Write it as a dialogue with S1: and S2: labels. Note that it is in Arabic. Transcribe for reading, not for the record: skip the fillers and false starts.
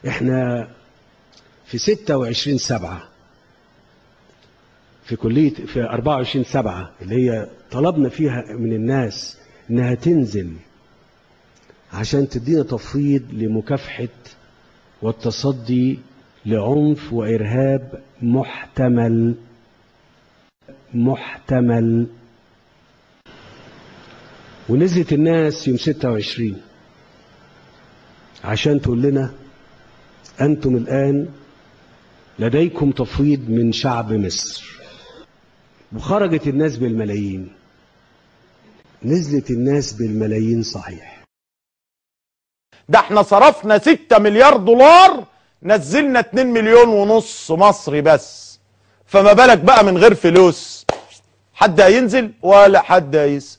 S1: احنا في 26/7 في كلية، في 24/7 اللي هي طلبنا فيها من الناس انها تنزل عشان تدينا تفويض لمكافحة والتصدي لعنف وإرهاب محتمل. ونزلت الناس يوم 26 عشان تقول لنا أنتم الآن لديكم تفويض من شعب مصر. وخرجت الناس بالملايين، نزلت الناس بالملايين صحيح.
S2: ده احنا صرفنا 6 مليار دولار، نزلنا 2 مليون ونص مصري بس، فما بالك بقى من غير فلوس؟ حد هينزل ولا حد هيسأل؟